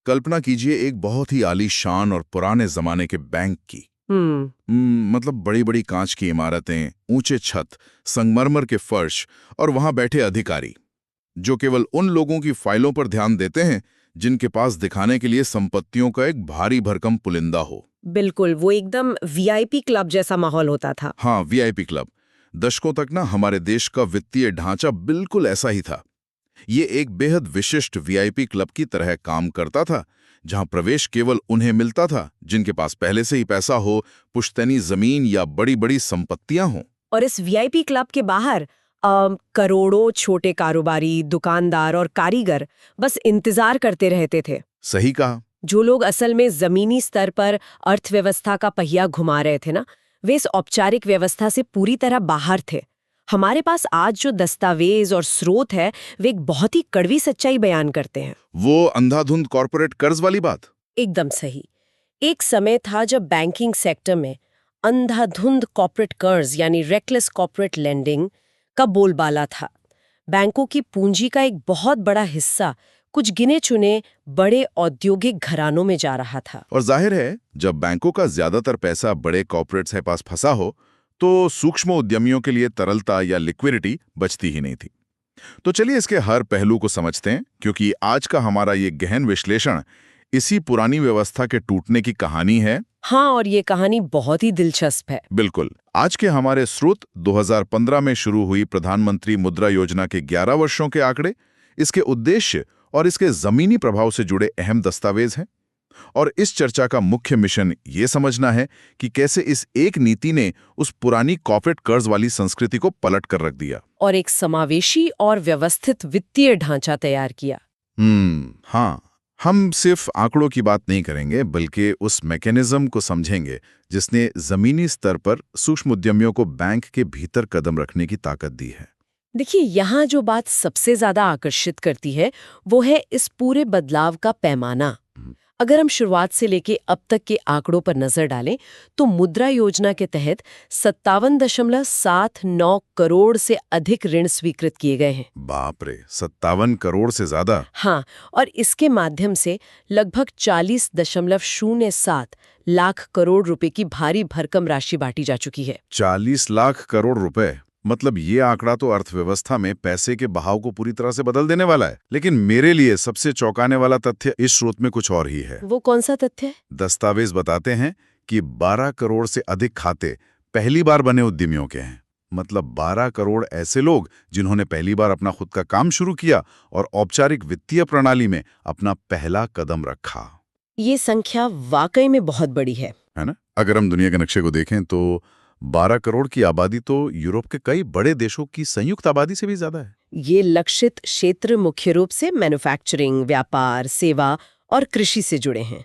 कल्पना कीजिए एक बहुत ही आलीशान और पुराने जमाने के बैंक की। मतलब बड़ी बड़ी कांच की इमारतें, ऊंचे छत, संगमरमर के फर्श और वहां बैठे अधिकारी जो केवल उन लोगों की फाइलों पर ध्यान देते हैं जिनके पास दिखाने के लिए संपत्तियों का एक भारी भरकम पुलिंदा हो। बिल्कुल, वो एकदम वीआईपी क्लब जैसा माहौल होता था। हाँ, वीआईपी क्लब। दशकों तक ना हमारे देश का वित्तीय ढांचा बिल्कुल ऐसा ही था। ये एक बेहद विशिष्ट वीआईपी क्लब की तरह काम करता था, जहां प्रवेश केवल उन्हें मिलता था जिनके पास पहले से ही पैसा हो, पुश्तैनी जमीन या बड़ी बड़ी संपत्तियां हों। और इस वीआईपी क्लब के बाहर करोड़ों छोटे कारोबारी, दुकानदार और कारीगर बस इंतजार करते रहते थे। सही कहा। जो लोग असल में जमीनी स्तर पर अर्थव्यवस्था का पहिया घुमा रहे थे ना, वे इस औपचारिक व्यवस्था से पूरी तरह बाहर थे। हमारे पास आज जो दस्तावेज और स्रोत है, वे एक बहुत ही कड़वी सच्चाई बयान करते हैं। वो अंधाधुंध कॉर्पोरेट कर्ज वाली बात। एकदम सही। एक समय था जब बैंकिंग सेक्टर में अंधाधुंध कॉर्पोरेट कर्ज यानी रेकलेस कॉर्पोरेट लेंडिंग का बोलबाला था। बैंकों की पूंजी का एक बहुत बड़ा हिस्सा कुछ गिने चुने बड़े औद्योगिक घरानों में जा रहा था। और जाहिर है, जब बैंकों का ज्यादातर पैसा बड़े कॉर्पोरेट्स के पास फंसा हो तो सूक्ष्म उद्यमियों के लिए तरलता या लिक्विडिटी बचती ही नहीं थी। तो चलिए इसके हर पहलू को समझते हैं, क्योंकि आज का हमारा ये गहन विश्लेषण इसी पुरानी व्यवस्था के टूटने की कहानी है। हाँ, और ये कहानी बहुत ही दिलचस्प है। बिल्कुल। आज के हमारे स्रोत 2015 में शुरू हुई प्रधानमंत्री मुद्रा योजना के 11 वर्षों के आंकड़े, इसके उद्देश्य और इसके जमीनी प्रभाव से जुड़े अहम दस्तावेज हैं। और इस चर्चा का मुख्य मिशन ये समझना है कि कैसे इस एक नीति ने उस पुरानी कॉर्पोरेट कर्ज वाली संस्कृति को पलट कर रख दिया और एक समावेशी और व्यवस्थित वित्तीय ढांचा तैयार किया। हाँ, हम सिर्फ आंकड़ों की बात नहीं करेंगे, बल्कि उस मैकेनिज्म को समझेंगे जिसने जमीनी स्तर पर सूक्ष्म उद्यमियों को बैंक के भीतर कदम रखने की ताकत दी है। देखिए, यहाँ जो बात सबसे ज्यादा आकर्षित करती है वो है इस पूरे बदलाव का पैमाना। अगर हम शुरुआत से लेके अब तक के आंकड़ों पर नजर डालें तो मुद्रा योजना के तहत 57.79 करोड़ से अधिक ऋण स्वीकृत किए गए हैं। बाप रे, 57 करोड़ से ज्यादा। हाँ, और इसके माध्यम से लगभग 40.07 लाख करोड़ रुपए की भारी भरकम राशि बांटी जा चुकी है। 40 लाख करोड़ रुपए, मतलब ये आंकड़ा तो अर्थव्यवस्था में पैसे के बहाव को पूरी तरह से बदल देने वाला है। लेकिन मेरे लिए सबसे चौंकाने वाला तथ्य इस स्रोत में कुछ और ही है। वो कौन सा तथ्य है? दस्तावेज बताते हैं कि 12 करोड़ से अधिक खाते पहली बार बने उद्यमियों के हैं। मतलब 12 करोड़ ऐसे लोग जिन्होंने पहली बार अपना खुद का काम शुरू किया और औपचारिक वित्तीय प्रणाली में अपना पहला कदम रखा। ये संख्या वाकई में बहुत बड़ी है ना? अगर हम दुनिया के नक्शे को देखें तो 12 करोड़ की आबादी तो यूरोप के कई बड़े देशों की संयुक्त आबादी से भी ज्यादा है। ये लक्षित क्षेत्र मुख्य रूप से मैन्युफैक्चरिंग, व्यापार, सेवा और कृषि से जुड़े हैं।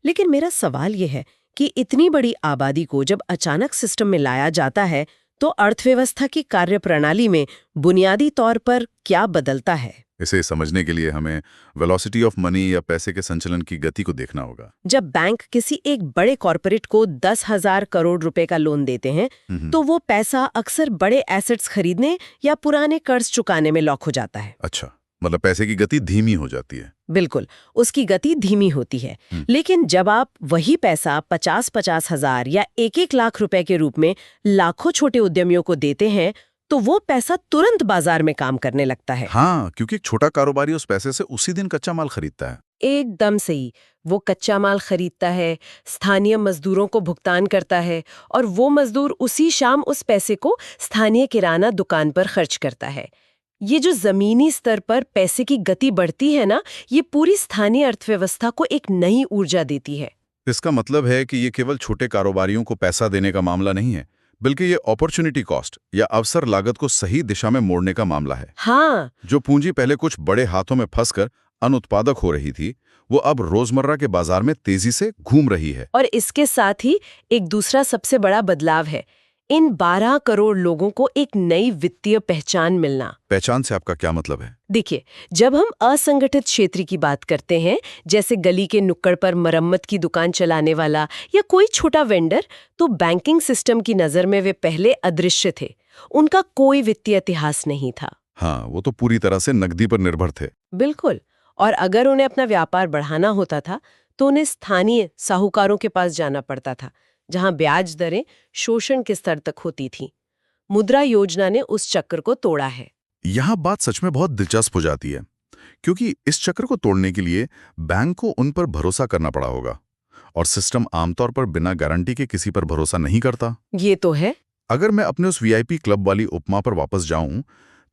लेकिन मेरा सवाल ये है कि इतनी बड़ी आबादी को जब अचानक सिस्टम में लाया जाता है तो अर्थव्यवस्था की कार्यप्रणाली में बुनियादी तौर पर क्या बदलता है? इसे समझने के लिए हमें वेलोसिटी ऑफ मनी या पैसे के संचलन की गति को देखना होगा। जब बैंक किसी एक बड़े कॉर्पोरेट को 10,000 करोड़ रुपए का लोन देते हैं तो वो पैसा अक्सर बड़े एसेट्स खरीदने या पुराने कर्ज चुकाने में लॉक हो जाता है। अच्छा, मतलब पैसे की गति धीमी हो जाती है। बिल्कुल, उसकी गति धीमी होती है। लेकिन जब आप वही पैसा 50-50 हजार या 1-1 लाख रुपए के रूप में लाखों छोटे उद्यमियों को देते हैं तो वो पैसा तुरंत बाजार में काम करने लगता है। हाँ, क्योंकि एक छोटा कारोबारी उस पैसे से उसी दिन कच्चा माल खरीदता है। एकदम सही। वो कच्चा माल खरीदता है, स्थानीय मजदूरों को भुगतान करता है और वो मजदूर उसी शाम उस पैसे को स्थानीय किराना दुकान पर खर्च करता है। ये जो जमीनी स्तर पर पैसे की गति बढ़ती है ना, ये पूरी स्थानीय अर्थव्यवस्था को एक नई ऊर्जा देती है। इसका मतलब है कि ये केवल छोटे कारोबारियों को पैसा देने का मामला नहीं है, बल्कि ये अपॉर्चुनिटी कॉस्ट या अवसर लागत को सही दिशा में मोड़ने का मामला है। हाँ, जो पूंजी पहले कुछ बड़े हाथों में फंसकर अनुत्पादक हो रही थी, वो अब रोजमर्रा के बाजार में तेजी से घूम रही है। और इसके साथ ही एक दूसरा सबसे बड़ा बदलाव है, इन 12 करोड़ लोगों को एक नई वित्तीय पहचान मिलना। पहचान से आपका क्या मतलब है? देखिए, जब हम असंगठित क्षेत्र की बात करते हैं, जैसे गली के नुक्कड़ पर मरम्मत की दुकान चलाने वाला या कोई छोटा वेंडर, तो बैंकिंग सिस्टम की नजर में वे पहले अदृश्य थे। उनका कोई वित्तीय इतिहास नहीं था। हाँ, वो तो पूरी तरह से नकदी पर निर्भर थे। बिल्कुल। और अगर उन्हें अपना व्यापार बढ़ाना होता था तो उन्हें स्थानीय साहूकारों के पास जाना पड़ता था, जहां ब्याज दरें शोषण के स्तर तक होती थीं। मुद्रा योजना ने उस चक्र को तोड़ा है। यहाँ बात सच में बहुत दिलचस्प हो जाती है, क्योंकि इस चक्र को तोड़ने के लिए बैंक को उन पर भरोसा करना पड़ा होगा, और सिस्टम आमतौर पर बिना गारंटी के किसी पर भरोसा नहीं करता। ये तो है। अगर मैं अपने उस वीआईपी क्लब वाली उपमा पर वापस जाऊं,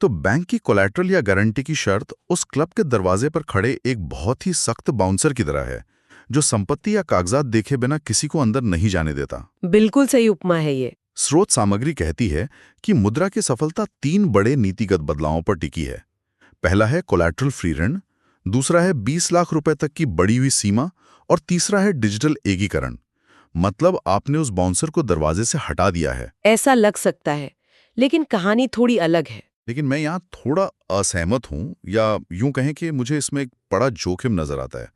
तो बैंक की कोलैटरल या गारंटी की शर्त उस क्लब के दरवाजे पर खड़े एक बहुत ही सख्त बाउंसर की तरह है, जो संपत्ति या कागजात देखे बिना किसी को अंदर नहीं जाने देता। बिल्कुल सही उपमा है ये। स्रोत सामग्री कहती है कि मुद्रा की सफलता 3 बड़े नीतिगत बदलावों पर टिकी है। पहला है कोलैटरल फ्री ऋण, दूसरा है 20 लाख रुपए तक की बढ़ी हुई सीमा, और तीसरा है डिजिटल एकीकरण। मतलब आपने उस बाउंसर को दरवाजे से हटा दिया है। ऐसा लग सकता है, लेकिन कहानी थोड़ी अलग है। लेकिन मैं यहाँ थोड़ा असहमत हूँ, या यूं कहें कि मुझे इसमें एक बड़ा जोखिम नजर आता है।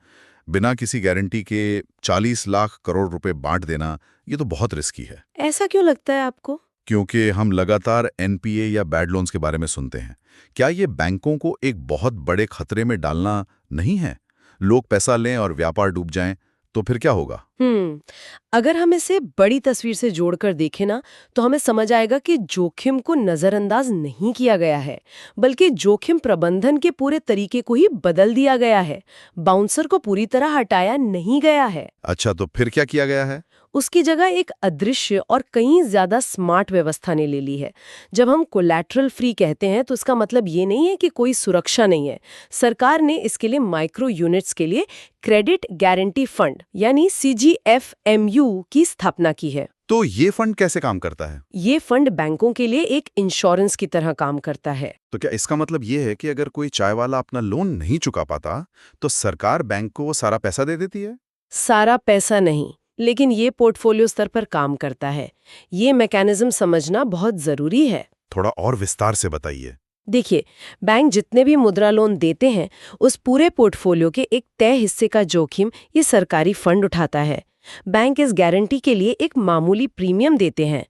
बिना किसी गारंटी के 40 लाख करोड़ रुपए बांट देना, ये तो बहुत रिस्की है। ऐसा क्यों लगता है आपको? क्योंकि हम लगातार एनपीए या बैड लोन्स के बारे में सुनते हैं। क्या ये बैंकों को एक बहुत बड़े खतरे में डालना नहीं है? लोग पैसा लें और व्यापार डूब जाएं, तो फिर क्या होगा? अगर हम इसे बड़ी तस्वीर से जोड़कर देखें ना, तो हमें समझ आएगा कि जोखिम को नजरअंदाज नहीं किया गया है, बल्कि जोखिम प्रबंधन के पूरे तरीके को ही बदल दिया गया है। बाउंसर को पूरी तरह हटाया नहीं गया है। अच्छा, तो फिर क्या किया गया है? उसकी जगह एक अदृश्य और कहीं ज्यादा स्मार्ट व्यवस्था ने ले ली है। जब हम कोलैटरल फ्री कहते हैं तो इसका मतलब ये नहीं है कि कोई सुरक्षा नहीं है। सरकार ने इसके लिए माइक्रो यूनिट्स के लिए क्रेडिट गारंटी फंड यानी CGFMU की स्थापना की है। तो ये फंड कैसे काम करता है? ये फंड बैंकों के लिए एक इंश्योरेंस की तरह काम करता है। तो क्या इसका मतलब ये है कि अगर कोई चाय वाला अपना लोन नहीं चुका पाता, तो सरकार बैंक को वो सारा पैसा दे देती है? सारा पैसा नहीं, लेकिन ये पोर्टफोलियो स्तर पर काम करता है। ये मैकेनिज्म समझना बहुत जरूरी है। थोड़ा और विस्तार से बताइए। देखिए, बैंक जितने भी मुद्रा लोन देते हैं, उस पूरे पोर्टफोलियो के एक तय हिस्से का जोखिम ये सरकारी फंड उठाता है। बैंक इस गारंटी के लिए एक मामूली प्रीमियम देते हैं।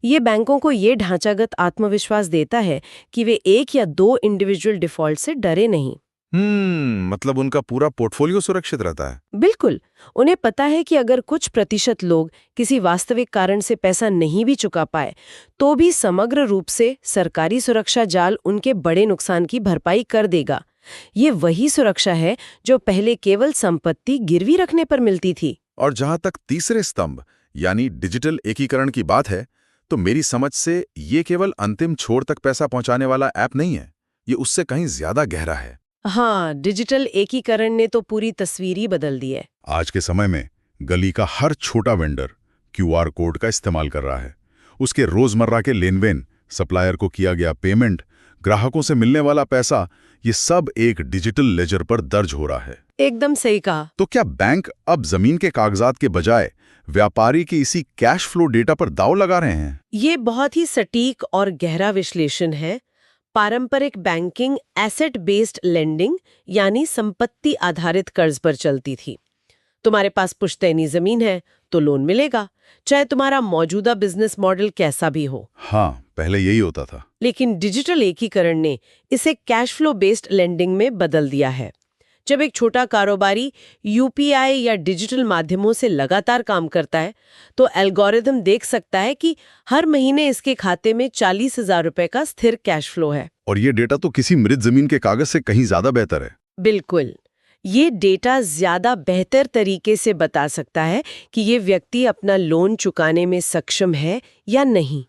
ये बैंकों को ये ढांचागत आत्मविश्वास देता है कि वे 1 या 2 इंडिविजुअल डिफॉल्ट से डरे नहीं। मतलब उनका पूरा पोर्टफोलियो सुरक्षित रहता है। बिल्कुल। उन्हें पता है कि अगर कुछ प्रतिशत लोग किसी वास्तविक कारण से पैसा नहीं भी चुका पाए, तो भी समग्र रूप से सरकारी सुरक्षा जाल उनके बड़े नुकसान की भरपाई कर देगा। ये वही सुरक्षा है जो पहले केवल संपत्ति गिरवी रखने पर मिलती थी। और जहां तक तीसरे स्तंभ यानी डिजिटल एकीकरण की बात है, तो मेरी समझ से ये केवल अंतिम छोर तक पैसा पहुंचाने वाला ऐप नहीं है। ये उससे कहीं ज्यादा गहरा है। हाँ, डिजिटल एकीकरण ने तो पूरी तस्वीर ही बदल दी है। आज के समय में गली का हर छोटा वेंडर QR कोड का इस्तेमाल कर रहा है। उसके रोजमर्रा के लेनदेन, सप्लायर को किया गया पेमेंट, ग्राहकों से मिलने वाला पैसा, ये सब एक डिजिटल लेजर पर दर्ज हो रहा है। एकदम सही कहा। तो क्या बैंक अब जमीन के कागजात के बजाय व्यापारी के इसी कैश फ्लो डेटा पर दांव लगा रहे हैं? ये बहुत ही सटीक और गहरा विश्लेषण है। पारंपरिक बैंकिंग एसेट बेस्ड लेंडिंग यानी संपत्ति आधारित कर्ज पर चलती थी। तुम्हारे पास पुश्तैनी जमीन है तो लोन मिलेगा, चाहे तुम्हारा मौजूदा बिजनेस मॉडल कैसा भी हो। हाँ, पहले यही होता था। लेकिन डिजिटल एकीकरण ने इसे कैश फ्लो बेस्ड लेंडिंग में बदल दिया है। जब एक छोटा कारोबारी UPI या डिजिटल माध्यमों से लगातार काम करता है, तो एल्गोरिदम देख सकता है कि हर महीने इसके खाते में 40,000 रुपए का स्थिर कैश फ्लो है। और ये डेटा तो किसी मृत जमीन के कागज से कहीं ज्यादा बेहतर है। बिल्कुल। ये डेटा ज्यादा बेहतर तरीके से बता सकता है कि ये व्यक्ति अपना लोन चुकाने में सक्षम है या नहीं।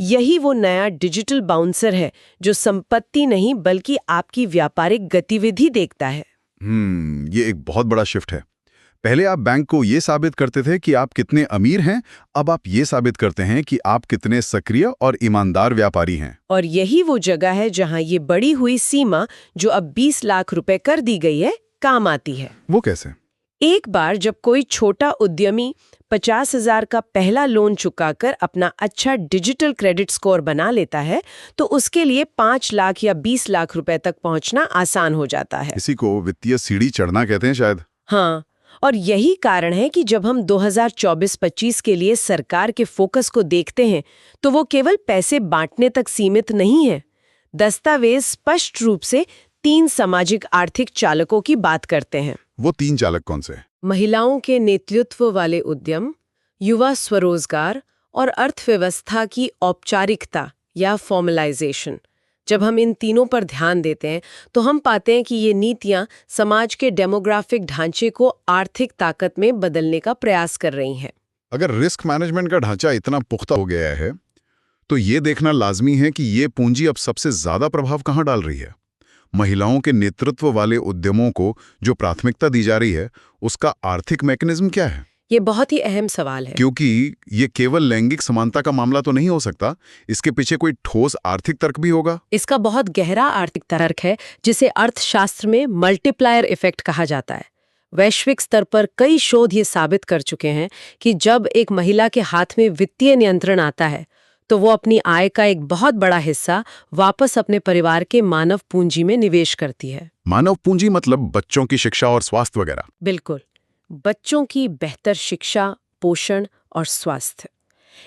यही वो नया डिजिटल बाउंसर है जो संपत्ति नहीं बल्कि आपकी व्यापारिक गतिविधि देखता है। ये एक बहुत बड़ा शिफ्ट है। पहले आप बैंक को ये साबित करते थे कि आप कितने अमीर हैं, अब आप ये साबित करते हैं कि आप कितने सक्रिय और ईमानदार व्यापारी हैं। और यही वो जगह है जहां ये बढ़ी हुई सीमा जो अब 20 लाख रुपए कर दी गई है, काम आती है। वो कैसे? एक बार जब कोई छोटा उद्यमी 50,000 का पहला लोन चुकाकर अपना अच्छा डिजिटल क्रेडिट स्कोर बना लेता है, तो उसके लिए 5 लाख या 20 लाख रुपए तक पहुंचना आसान हो जाता है। इसी को वित्तीय सीढ़ी चढ़ना कहते हैं शायद। हाँ, और यही कारण है कि जब हम 2024-25 के लिए सरकार के फोकस को देखते हैं, तो वो केवल पैसे बांटने तक सीमित नहीं है। दस्तावेज स्पष्ट रूप से 3 सामाजिक आर्थिक चालकों की बात करते हैं। वो 3 चालक कौन से? महिलाओं के नेतृत्व वाले उद्यम, युवा स्वरोजगार और अर्थव्यवस्था की औपचारिकता या फॉर्मलाइजेशन। जब हम इन तीनों पर ध्यान देते हैं तो हम पाते हैं कि ये नीतियां समाज के डेमोग्राफिक ढांचे को आर्थिक ताकत में बदलने का प्रयास कर रही हैं। अगर रिस्क मैनेजमेंट का ढांचा इतना पुख्ता हो गया है तो ये देखना लाजमी है कि ये पूंजी अब सबसे ज्यादा प्रभाव कहाँ डाल रही है। महिलाओं के नेतृत्व वाले उद्यमों को जो प्राथमिकता दी जा रही है उसका आर्थिक मैकेनिज्म क्या है? ये बहुत ही अहम सवाल है, क्योंकि ये केवल लैंगिक समानता का मामला तो नहीं हो सकता, इसके पीछे कोई ठोस आर्थिक तर्क भी होगा। इसका बहुत गहरा आर्थिक तर्क है जिसे अर्थशास्त्र में मल्टीप्लायर इफेक्ट कहा जाता है। वैश्विक स्तर पर कई शोध ये साबित कर चुके हैं कि जब एक महिला के हाथ में वित्तीय नियंत्रण आता है तो वो अपनी आय का एक बहुत बड़ा हिस्सा वापस अपने परिवार के मानव पूंजी में निवेश करती है। मानव पूंजी मतलब बच्चों की शिक्षा और स्वास्थ्य वगैरह? बिल्कुल, बच्चों की बेहतर शिक्षा, पोषण और स्वास्थ्य।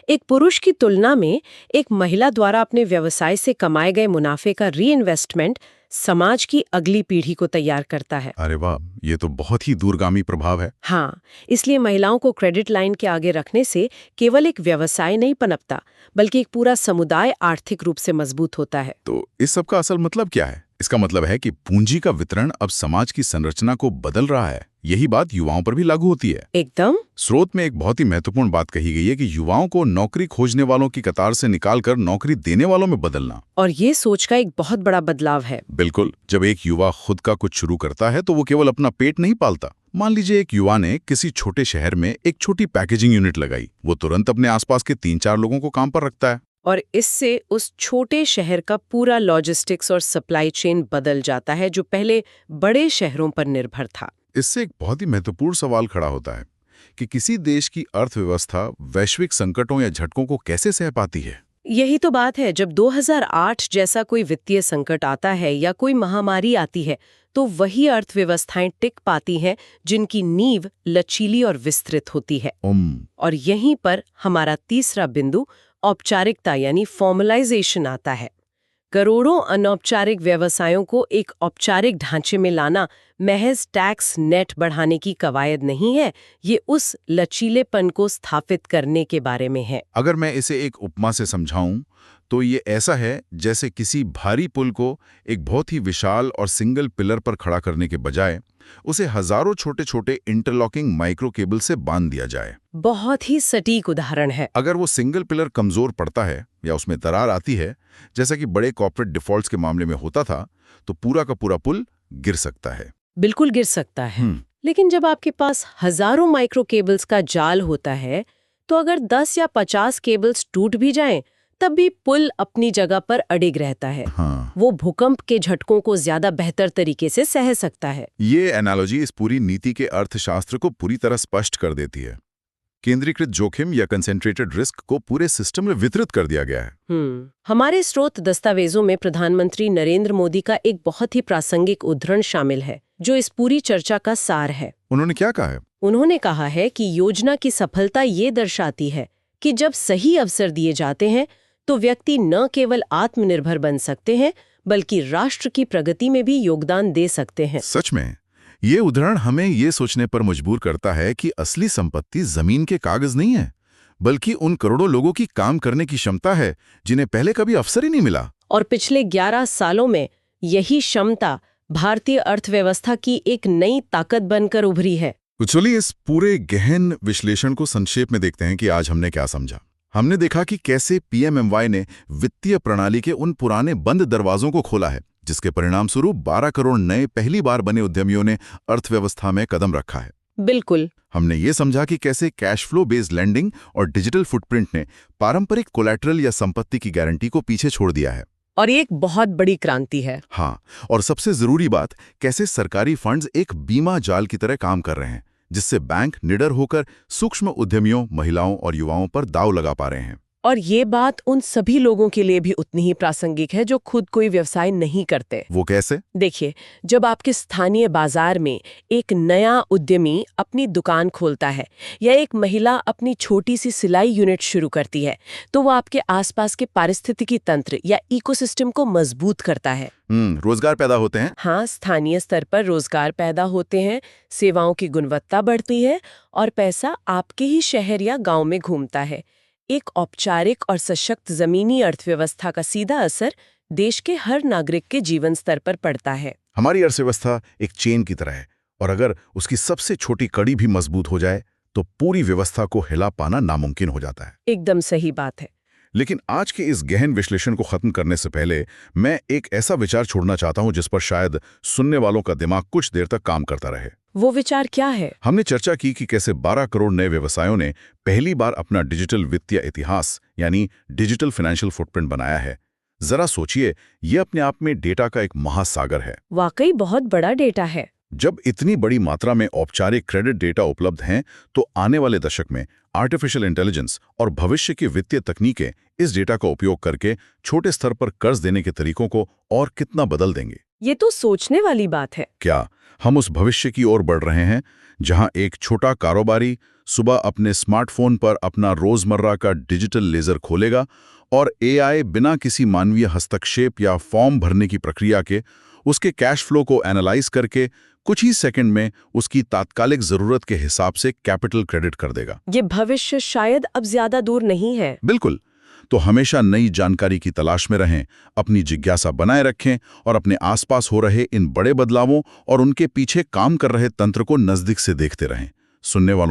एक पुरुष की तुलना में एक महिला द्वारा अपने व्यवसाय से कमाए गए मुनाफे का रीइन्वेस्टमेंट समाज की अगली पीढ़ी को तैयार करता है। अरे वाह, ये तो बहुत ही दूरगामी प्रभाव है। हाँ, इसलिए महिलाओं को क्रेडिट लाइन के आगे रखने से केवल एक व्यवसाय नहीं पनपता, बल्कि एक पूरा समुदाय आर्थिक रूप से मजबूत होता है। तो इस सब का असल मतलब क्या है? इसका मतलब है कि पूंजी का वितरण अब समाज की संरचना को बदल रहा है। यही बात युवाओं पर भी लागू होती है। एकदम। स्रोत में एक बहुत ही महत्वपूर्ण बात कही गई है कि युवाओं को नौकरी खोजने वालों की कतार से निकालकर नौकरी देने वालों में बदलना। और ये सोच का एक बहुत बड़ा बदलाव है। बिल्कुल, जब एक युवा खुद का कुछ शुरू करता है तो वो केवल अपना पेट नहीं पालता। मान लीजिए एक युवा ने किसी छोटे शहर में एक छोटी पैकेजिंग यूनिट लगाई, वो तुरंत अपने आसपास के 3-4 लोगों को काम पर रखता है। और इससे उस छोटे शहर का पूरा लॉजिस्टिक्स और सप्लाई चेन बदल जाता है जो पहले बड़े शहरों पर निर्भर था। इससे एक बहुत ही महत्वपूर्ण सवाल खड़ा होता है कि किसी देश की अर्थव्यवस्था वैश्विक संकटों या झटकों को कैसे सह पाती है। यही तो बात है, जब 2008 जैसा कोई वित्तीय संकट आता है या कोई महामारी आती है तो वही अर्थव्यवस्थाएं टिक पाती हैं जिनकी नींव लचीली और विस्तृत होती है। और यहीं पर हमारा तीसरा बिंदु औपचारिकता यानी फॉर्मलाइजेशन आता है। करोड़ों अनौपचारिक व्यवसायों को एक औपचारिक ढांचे में लाना महज टैक्स नेट बढ़ाने की कवायद नहीं है, ये उस लचीलेपन को स्थापित करने के बारे में है। अगर मैं इसे एक उपमा से समझाऊं तो ये ऐसा है जैसे किसी भारी पुल को एक बहुत ही विशाल और सिंगल पिलर पर खड़ा करने के बजाय उसे हजारों छोटे छोटे इंटरलॉकिंग माइक्रो केबल से बांध दिया जाए। बहुत ही सटीक उदाहरण है। अगर वो सिंगल पिलर कमजोर पड़ता है या उसमें दरार आती है, जैसा कि बड़े कॉर्पोरेट डिफॉल्ट्स के मामले में होता था, तो पूरा का पूरा पुल गिर सकता है। बिल्कुल गिर सकता है। लेकिन जब आपके पास हजारों माइक्रो केबल्स का जाल होता है तो अगर 10 या 50 केबल्स टूट भी जाएं, तब भी पुल अपनी जगह पर अडिग रहता है। वो भूकंप के झटकों को ज्यादा बेहतर तरीके से सह सकता है। ये एनालॉजी इस पूरी नीति के अर्थशास्त्र को पूरी तरह स्पष्ट कर देती है। केंद्रीकृत जोखिम या कंसेंट्रेटेड रिस्क को पूरे सिस्टम में वितरित कर दिया गया है। हमारे स्रोत दस्तावेजों में प्रधानमंत्री नरेंद्र मोदी का एक बहुत ही प्रासंगिक उद्धरण शामिल है जो इस पूरी चर्चा का सार है। उन्होंने क्या कहा है? उन्होंने कहा है कि योजना की सफलता ये दर्शाती है कि जब सही अवसर दिए जाते हैं तो व्यक्ति न केवल आत्मनिर्भर बन सकते हैं बल्कि राष्ट्र की प्रगति में भी योगदान दे सकते हैं। सच में ये उदाहरण हमें ये सोचने पर मजबूर करता है कि असली संपत्ति जमीन के कागज नहीं है, बल्कि उन करोड़ों लोगों की काम करने की क्षमता है जिन्हें पहले कभी अवसर ही नहीं मिला। और पिछले 11 सालों में यही क्षमता भारतीय अर्थव्यवस्था की एक नई ताकत बनकर उभरी है। तो चलिए इस पूरे गहन विश्लेषण को संक्षेप में देखते हैं कि आज हमने क्या समझा। हमने देखा कि कैसे पीएमएमवाई ने वित्तीय प्रणाली के उन पुराने बंद दरवाजों को खोला है जिसके परिणाम स्वरूप 12 करोड़ नए पहली बार बने उद्यमियों ने अर्थव्यवस्था में कदम रखा है। बिल्कुल। हमने ये समझा कि कैसे कैश फ्लो बेस्ड लैंडिंग और डिजिटल फुटप्रिंट ने पारंपरिक कोलैटरल या संपत्ति की गारंटी को पीछे छोड़ दिया है। और ये एक बहुत बड़ी क्रांति है। हाँ, और सबसे जरूरी बात, कैसे सरकारी फंड्स एक बीमा जाल की तरह काम कर रहे हैं जिससे बैंक निडर होकर सूक्ष्म उद्यमियों, महिलाओं और युवाओं पर दांव लगा पा रहे हैं। और ये बात उन सभी लोगों के लिए भी उतनी ही प्रासंगिक है जो खुद कोई व्यवसाय नहीं करते। वो कैसे? देखिए, जब आपके स्थानीय बाजार में एक नया उद्यमी अपनी दुकान खोलता है या एक महिला अपनी छोटी सी सिलाई यूनिट शुरू करती है, तो वो आपके आसपास के पारिस्थितिकी तंत्र या इकोसिस्टम को मजबूत करता है। रोजगार पैदा होते हैं। हाँ, स्थानीय स्तर पर रोजगार पैदा होते हैं, सेवाओं की गुणवत्ता बढ़ती है और पैसा आपके ही शहर या गांव में घूमता है। एक औपचारिक और सशक्त जमीनी अर्थव्यवस्था का सीधा असर देश के हर नागरिक के जीवन स्तर पर पड़ता है। हमारी अर्थव्यवस्था एक चेन की तरह है, और अगर उसकी सबसे छोटी कड़ी भी मजबूत हो जाए तो पूरी व्यवस्था को हिला पाना नामुमकिन हो जाता है। एकदम सही बात है। लेकिन आज के इस गहन विश्लेषण को खत्म करने से पहले मैं एक ऐसा विचार छोड़ना चाहता हूं जिस पर शायद सुनने वालों का दिमाग कुछ देर तक काम करता रहे। वो विचार क्या है? हमने चर्चा की कि कैसे 12 करोड़ नए व्यवसायों ने पहली बार अपना डिजिटल वित्तीय इतिहास यानी डिजिटल फाइनेंशियल फुटप्रिंट बनाया है। जरा सोचिए, ये अपने आप में डेटा का एक महासागर है। वाकई बहुत बड़ा डेटा है। जब इतनी बड़ी मात्रा में औपचारिक क्रेडिट डेटा उपलब्ध हैं, तो आने वाले दशक में आर्टिफिशियल इंटेलिजेंस और भविष्य की वित्तीय तकनीकें इस डेटा का उपयोग करके छोटे स्तर पर कर्ज देने के तरीकों को और कितना बदल देंगे। ये तो सोचने वाली बात है। क्या हम उस भविष्य की ओर बढ़ रहे हैं जहां एक छोटा कारोबारी सुबह अपने स्मार्टफोन पर अपना रोजमर्रा का डिजिटल लेजर खोलेगा और एआई बिना किसी मानवीय हस्तक्षेप या फॉर्म भरने की प्रक्रिया के उसके कैश फ्लो को एनालाइज करके कुछ ही सेकंड में उसकी तात्कालिक जरूरत के हिसाब से कैपिटल क्रेडिट कर देगा? ये भविष्य शायद अब ज्यादा दूर नहीं है। बिल्कुल। तो हमेशा नई जानकारी की तलाश में रहें, अपनी जिज्ञासा बनाए रखें और अपने आसपास हो रहे इन बड़े बदलावों और उनके पीछे काम कर रहे तंत्र को नजदीक से देखते रहें। सुनने वालों